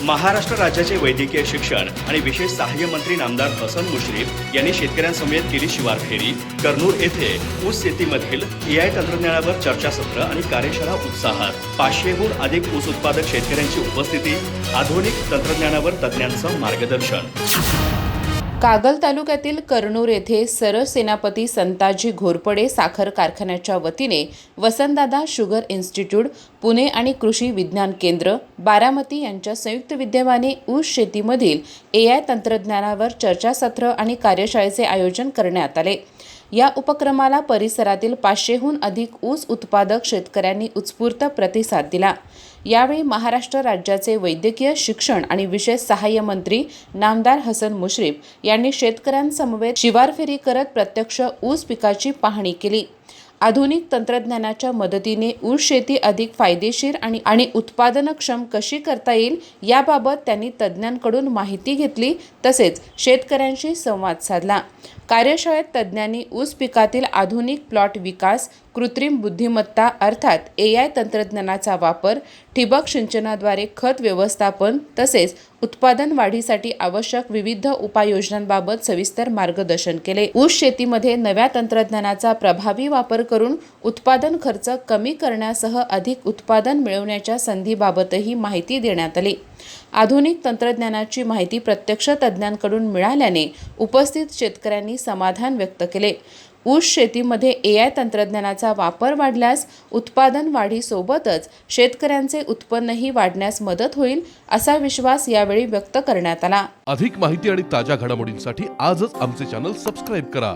महाराष्ट्र राज्याचे वैद्यकीय शिक्षण आणि विशेष सहाय्य मंत्री नामदार हसन मुश्रीफ यांनी शेतकऱ्यांसमवेत केली शिवार फेरी। कर्नूल येथे ऊस शेतीमधील AI तंत्रज्ञानावर चर्चासत्र आणि कार्यशाळा उत्साहात। 500हून अधिक ऊस उत्पादक शेतकऱ्यांची उपस्थिती, आधुनिक तंत्रज्ञानावर तज्ज्ञांचं मार्गदर्शन। कागल तालुक्यातील कर्नूर येथे सरसेनापती संताजी घोरपडे साखर कारखान्याच्या वतीने वसंतदादा शुगर इन्स्टिट्यूट पुणे आणि कृषी विज्ञान केंद्र बारामती यांच्या संयुक्त विद्यमाने ऊस शेतीमधील AI तंत्रज्ञानावर चर्चासत्र आणि कार्यशाळेचे आयोजन करण्यात आले। या उपक्रमाला परिसरातील 500हून अधिक ऊस उत्पादक शेतकऱ्यांनी उत्स्फूर्त प्रतिसाद दिला। यावेळी महाराष्ट्र राज्याचे वैद्यकीय शिक्षण आणि विशेष सहाय्य मंत्री नामदार हसन मुश्रीफ यांनी शेतकऱ्यांसमवेत शिवार फेरी करत प्रत्यक्ष ऊस पिकाची पाहणी केली। आधुनिक तंत्रज्ञानाच्या मदतीने ऊस शेती अधिक फायदेशीर आणि उत्पादनक्षम कशी करता येईल याबाबत त्यांनी तज्ज्ञांकडून माहिती घेतली, तसेच शेतकऱ्यांशी संवाद साधला। कार्यशाळेत तज्ज्ञांनी ऊस पिकातील आधुनिक प्लॉट विकास, कृत्रिम बुद्धिमत्ता अर्थात AI तंत्रज्ञानाचा वापर, ठिबक सिंचनाद्वारे खत व्यवस्थापन तसेच उत्पादन वाढीसाठी आवश्यक विविध उपाययोजनांबाबत सविस्तर मार्गदर्शन केले। ऊस शेतीमध्ये नव्या तंत्रज्ञानाचा प्रभावी वापर करून उत्पादन खर्च कमी करण्यासह अधिक उत्पादन मिळवण्याच्या संधीबाबतही माहिती देण्यात आली। आधुनिक तंत्रज्ञानाची माहिती प्रत्यक्ष तज्ज्ञांकडून मिळाल्याने उपस्थित शेतकऱ्यांनी समाधान व्यक्त केले। ऊस शेतीमध्ये AI तंत्रज्ञानाचा वापर वाढल्यास उत्पादन वाढीसोबतच शेतकऱ्यांचे उत्पन्नही वाढण्यास मदत होईल, असा विश्वास यावेळी व्यक्त करण्यात आला। अधिक माहिती आणि ताज्या घडामोडींसाठी आजच आमचे चॅनल सबस्क्राइब करा।